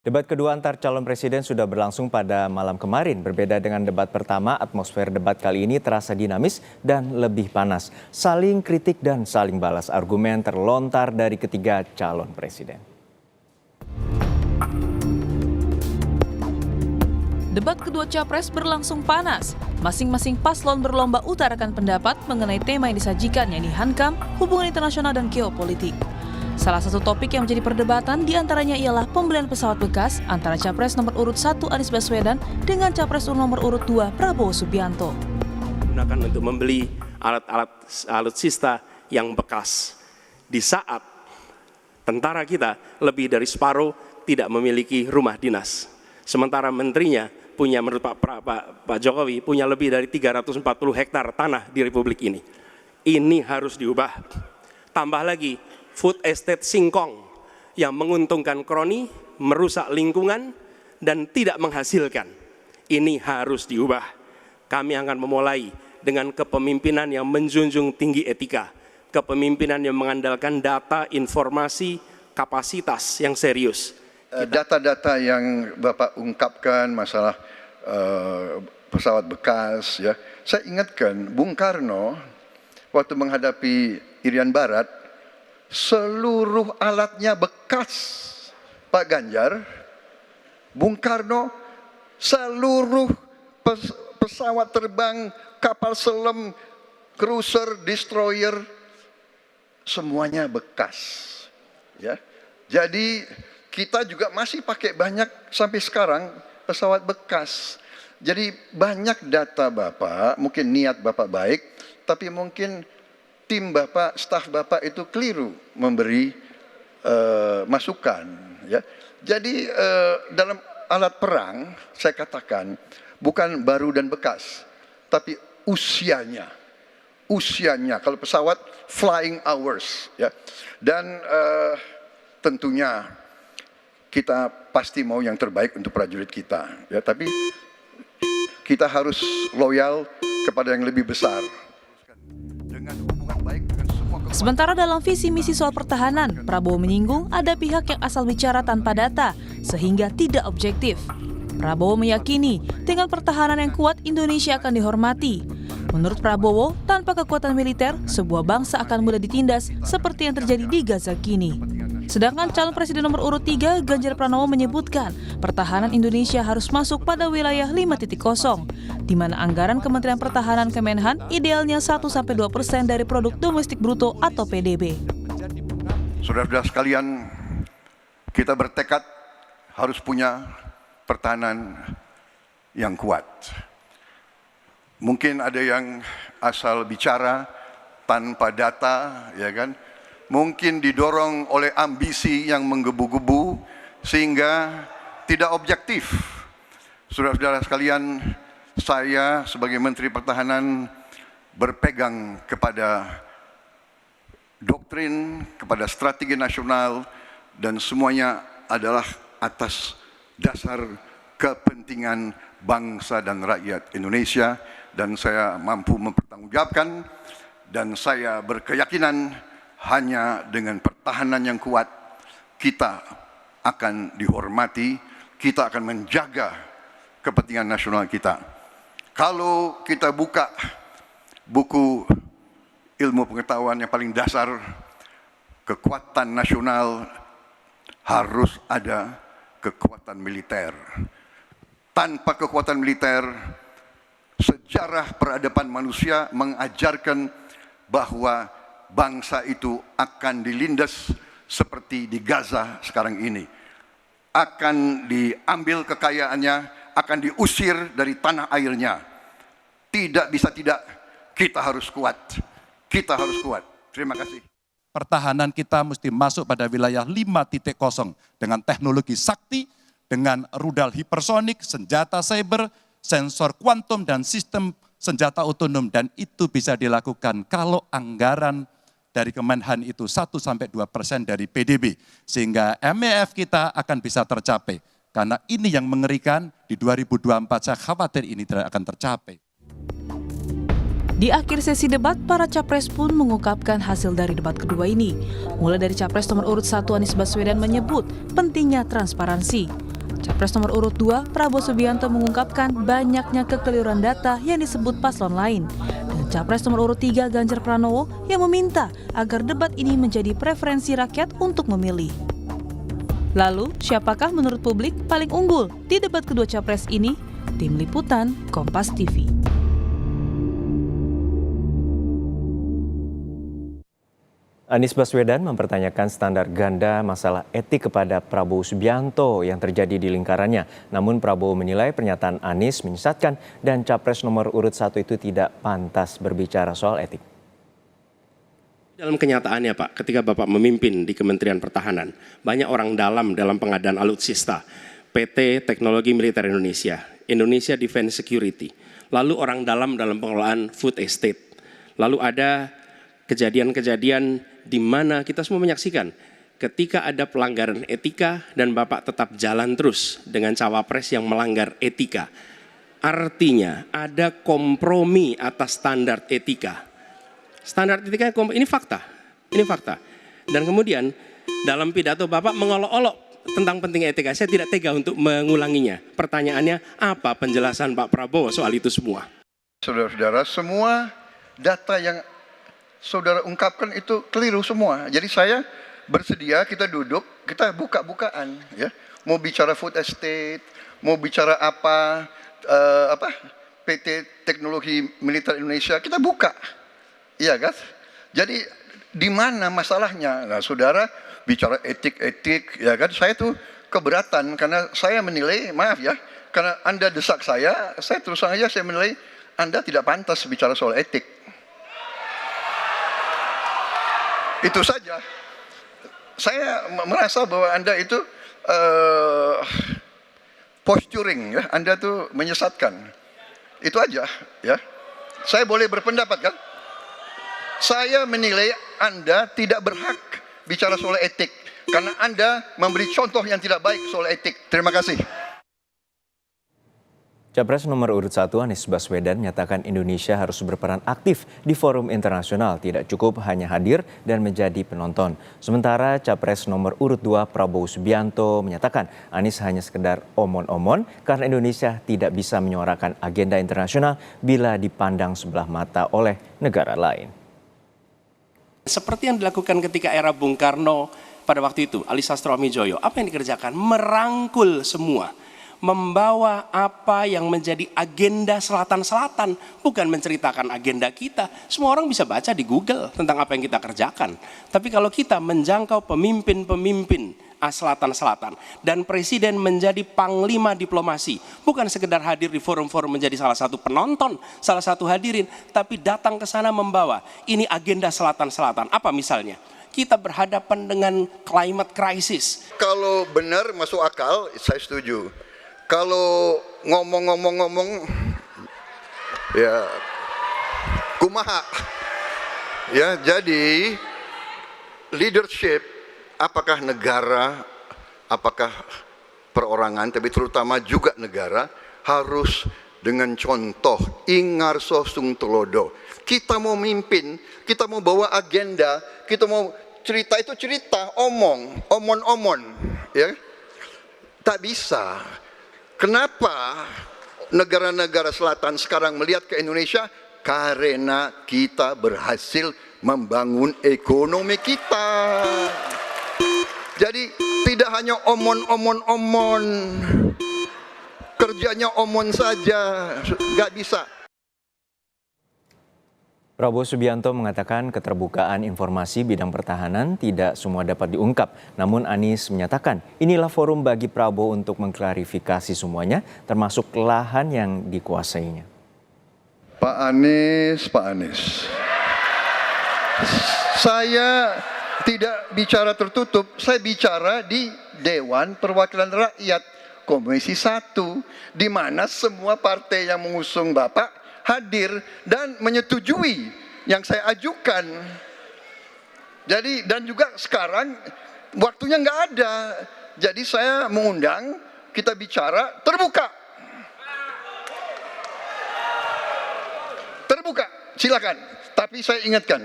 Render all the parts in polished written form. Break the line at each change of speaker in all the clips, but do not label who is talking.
Debat kedua antar calon presiden sudah berlangsung pada malam kemarin. Berbeda dengan debat pertama, atmosfer debat kali ini terasa dinamis dan lebih panas. Saling kritik dan saling balas argumen terlontar dari ketiga calon presiden.
Debat kedua capres berlangsung panas. Masing-masing paslon berlomba utarakan pendapat mengenai tema yang disajikan, yakni Hankam, hubungan internasional dan geopolitik. Salah satu topik yang menjadi perdebatan diantaranya ialah pembelian pesawat bekas antara Capres nomor urut 1 Anies Baswedan dengan Capres nomor urut 2 Prabowo Subianto.
Gunakan untuk membeli alat-alat alutsista yang bekas di saat tentara kita lebih dari separuh tidak memiliki rumah dinas. Sementara menterinya punya, menurut Pak Jokowi, punya lebih dari 340 hektar tanah di Republik ini. Ini harus diubah. Tambah lagi, food estate singkong yang menguntungkan kroni, merusak lingkungan, dan tidak menghasilkan. Ini harus diubah. Kami akan memulai dengan kepemimpinan yang menjunjung tinggi etika, kepemimpinan yang mengandalkan data, informasi, kapasitas yang serius.
Data-data yang Bapak ungkapkan masalah pesawat bekas, ya, saya ingatkan Bung Karno waktu menghadapi Irian Barat, seluruh alatnya bekas. Pak Ganjar, Bung Karno, seluruh pesawat terbang, kapal selam, cruiser, destroyer, semuanya bekas. Ya, jadi kita juga masih pakai banyak sampai sekarang pesawat bekas. Jadi banyak data Bapak, mungkin niat Bapak baik, tapi mungkin tim Bapak, staf Bapak itu keliru memberi masukan. Ya. Jadi dalam alat perang, saya katakan, bukan baru dan bekas, tapi usianya. Usianya, kalau pesawat flying hours. Ya. Dan tentunya kita pasti mau yang terbaik untuk prajurit kita. Ya, tapi kita harus loyal kepada yang lebih besar.
Sementara dalam visi misi soal pertahanan, Prabowo menyinggung ada pihak yang asal bicara tanpa data, sehingga tidak objektif. Prabowo meyakini dengan pertahanan yang kuat Indonesia akan dihormati. Menurut Prabowo, tanpa kekuatan militer, sebuah bangsa akan mudah ditindas seperti yang terjadi di Gaza kini. Sedangkan calon presiden nomor urut 3, Ganjar Pranowo menyebutkan pertahanan Indonesia harus masuk pada wilayah 5.0, di mana anggaran Kementerian Pertahanan Kemenhan idealnya 1-2% dari produk domestik bruto atau PDB.
Saudara-saudara sekalian, kita bertekad harus punya pertahanan yang kuat. Mungkin ada yang asal bicara tanpa data, ya kan? Mungkin didorong oleh ambisi yang menggebu-gebu sehingga tidak objektif. Saudara-saudara sekalian, saya sebagai Menteri Pertahanan berpegang kepada doktrin, kepada strategi nasional, dan semuanya adalah atas dasar kepentingan bangsa dan rakyat Indonesia, dan saya mampu mempertanggungjawabkan, dan saya berkeyakinan hanya dengan pertahanan yang kuat kita akan dihormati, kita akan menjaga kepentingan nasional kita. Kalau kita buka buku ilmu pengetahuan yang paling dasar, kekuatan nasional harus ada kekuatan militer. Tanpa kekuatan militer, sejarah peradaban manusia mengajarkan bahwa bangsa itu akan dilindas seperti di Gaza sekarang ini. Akan diambil kekayaannya, akan diusir dari tanah airnya. Tidak bisa tidak, kita harus kuat. Kita harus kuat. Terima kasih.
Pertahanan kita mesti masuk pada wilayah 5.0 dengan teknologi sakti, dengan rudal hipersonik, senjata cyber, sensor kuantum, dan sistem senjata otonom. Dan itu bisa dilakukan kalau anggaran dari Kemenhan itu 1-2% dari PDB. Sehingga MEF kita akan bisa tercapai. Karena ini yang mengerikan, di 2024 saya khawatir ini tidak akan tercapai.
Di akhir sesi debat, para capres pun mengungkapkan hasil dari debat kedua ini. Mulai dari capres nomor urut 1 Anies Baswedan menyebut pentingnya transparansi. Capres nomor urut 2, Prabowo Subianto mengungkapkan banyaknya kekeliruan data yang disebut paslon lain. Dan Capres nomor urut 3, Ganjar Pranowo, yang meminta agar debat ini menjadi preferensi rakyat untuk memilih. Lalu, siapakah menurut publik paling unggul di debat kedua Capres ini? Tim Liputan, Kompas TV.
Anies Baswedan mempertanyakan standar ganda masalah etik kepada Prabowo Subianto yang terjadi di lingkarannya. Namun Prabowo menilai pernyataan Anies menyesatkan dan Capres nomor urut 1 itu tidak pantas berbicara soal etik.
Dalam kenyataannya Pak, ketika Bapak memimpin di Kementerian Pertahanan, banyak orang dalam pengadaan alutsista, PT Teknologi Militer Indonesia, Indonesia Defense Security, lalu orang dalam pengelolaan food estate, lalu ada kejadian-kejadian di mana kita semua menyaksikan ketika ada pelanggaran etika dan Bapak tetap jalan terus dengan cawapres yang melanggar etika. Artinya ada kompromi atas standar etika. Standar etika ini fakta. Dan kemudian dalam pidato Bapak mengolok-olok tentang pentingnya etika. Saya tidak tega untuk mengulanginya. Pertanyaannya, apa penjelasan Pak Prabowo soal itu semua?
Saudara-saudara, semua data yang saudara ungkapkan itu keliru semua. Jadi saya bersedia kita duduk, kita buka-bukaan, ya. Mau bicara food estate, mau bicara apa PT Teknologi Militer Indonesia, kita buka, iya kan? Jadi di mana masalahnya? Nah, saudara bicara etik, ya kan? Saya tuh keberatan karena saya menilai, maaf ya, karena Anda desak saya terus terang aja saya menilai Anda tidak pantas bicara soal etik. Itu saja. Saya merasa bahwa Anda itu posturing, ya. Anda tuh menyesatkan. Itu aja, ya. Saya boleh berpendapat kan? Saya menilai Anda tidak berhak bicara soal etik karena Anda memberi contoh yang tidak baik soal etik. Terima kasih.
Capres nomor urut 1 Anies Baswedan menyatakan Indonesia harus berperan aktif di forum internasional, tidak cukup hanya hadir dan menjadi penonton. Sementara Capres nomor urut 2 Prabowo Subianto menyatakan Anies hanya sekedar omon-omon karena Indonesia tidak bisa menyuarakan agenda internasional bila dipandang sebelah mata oleh negara lain.
Seperti yang dilakukan ketika era Bung Karno pada waktu itu, Ali Sastroamidjojo, apa yang dikerjakan? Merangkul semua. Membawa apa yang menjadi agenda selatan-selatan, bukan menceritakan agenda kita. Semua orang bisa baca di Google tentang apa yang kita kerjakan. Tapi kalau kita menjangkau pemimpin-pemimpin selatan-selatan dan presiden menjadi panglima diplomasi, bukan sekedar hadir di forum-forum menjadi salah satu penonton, salah satu hadirin, tapi datang ke sana membawa ini agenda selatan-selatan. Apa misalnya? Kita berhadapan dengan climate crisis.
Kalau benar masuk akal, saya setuju. Kalau ngomong-ngomong, ya kumaha. Ya, jadi leadership, apakah negara, apakah perorangan, tapi terutama juga negara, harus dengan contoh, ingarso sung telodo. Kita mau mimpin, kita mau bawa agenda, kita mau cerita itu cerita, omon, ya. Tak bisa. Kenapa negara-negara selatan sekarang melihat ke Indonesia? Karena kita berhasil membangun ekonomi kita. Jadi tidak hanya omon, kerjanya omon saja, nggak bisa.
Prabowo Subianto mengatakan keterbukaan informasi bidang pertahanan tidak semua dapat diungkap. Namun Anies menyatakan inilah forum bagi Prabowo untuk mengklarifikasi semuanya, termasuk lahan yang dikuasainya.
Pak Anies. Saya tidak bicara tertutup, saya bicara di Dewan Perwakilan Rakyat, Komisi 1, di mana semua partai yang mengusung Bapak hadir dan menyetujui yang saya ajukan. Jadi dan juga sekarang waktunya nggak ada. Jadi saya mengundang kita bicara terbuka. Terbuka, silakan. Tapi saya ingatkan,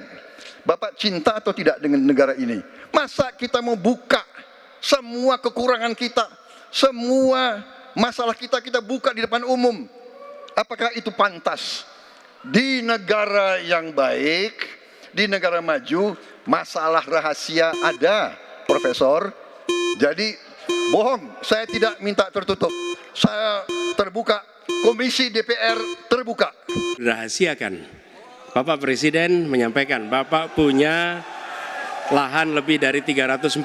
Bapak cinta atau tidak dengan negara ini? Masa kita mau buka semua kekurangan kita, semua masalah kita buka di depan umum. Apakah itu pantas? Di negara yang baik, di negara maju, masalah rahasia ada, Profesor. Jadi bohong, saya tidak minta tertutup. Saya terbuka, Komisi DPR terbuka.
Dirahasiakan. Bapak Presiden menyampaikan, Bapak punya lahan lebih dari 340.000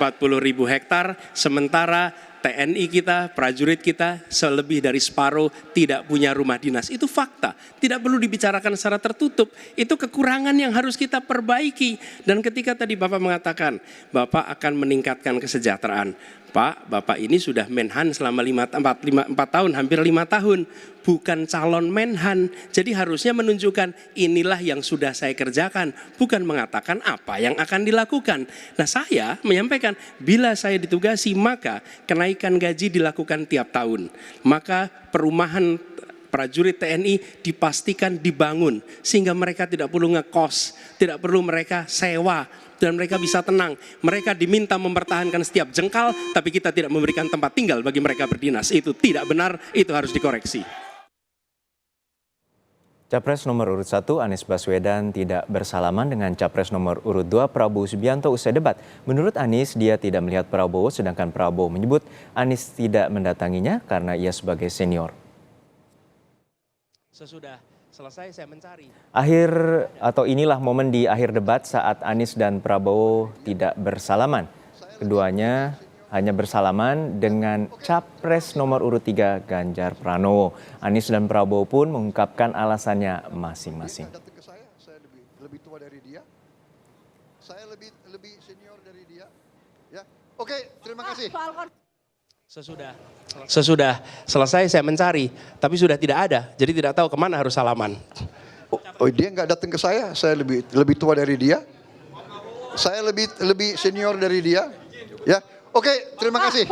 hektar, sementara TNI kita, prajurit kita, selebih dari separuh tidak punya rumah dinas. Itu fakta, tidak perlu dibicarakan secara tertutup. Itu kekurangan yang harus kita perbaiki. Dan ketika tadi Bapak mengatakan, Bapak akan meningkatkan kesejahteraan. Pak, Bapak ini sudah Menhan selama 4 tahun, hampir 5 tahun. Bukan calon Menhan. Jadi harusnya menunjukkan inilah yang sudah saya kerjakan. Bukan mengatakan apa yang akan dilakukan. Nah, saya menyampaikan bila saya ditugasi maka kenaikan gaji dilakukan tiap tahun. Maka perumahan prajurit TNI dipastikan dibangun. Sehingga mereka tidak perlu ngekos, tidak perlu mereka sewa. Dan mereka bisa tenang. Mereka diminta mempertahankan setiap jengkal, tapi kita tidak memberikan tempat tinggal bagi mereka berdinas. Itu tidak benar, itu harus dikoreksi.
Capres nomor urut 1 Anies Baswedan tidak bersalaman dengan Capres nomor urut 2 Prabowo Subianto usai debat. Menurut Anies, dia tidak melihat Prabowo, sedangkan Prabowo menyebut Anies tidak mendatanginya karena ia sebagai senior.
Sesudah selesai saya mencari.
Inilah momen di akhir debat saat Anies dan Prabowo tidak bersalaman. Keduanya hanya bersalaman dengan Capres nomor urut 3 Ganjar Pranowo. Anies dan Prabowo pun mengungkapkan alasannya masing-masing.
Datang ke saya lebih tua dari dia. Saya lebih senior dari dia. Ya. Oke, terima kasih.
Sesudah selesai saya mencari, tapi sudah tidak ada, jadi tidak tahu kemana harus salaman.
Oh, dia nggak datang ke saya lebih tua dari dia. Saya lebih senior dari dia. Ya, oke, terima kasih.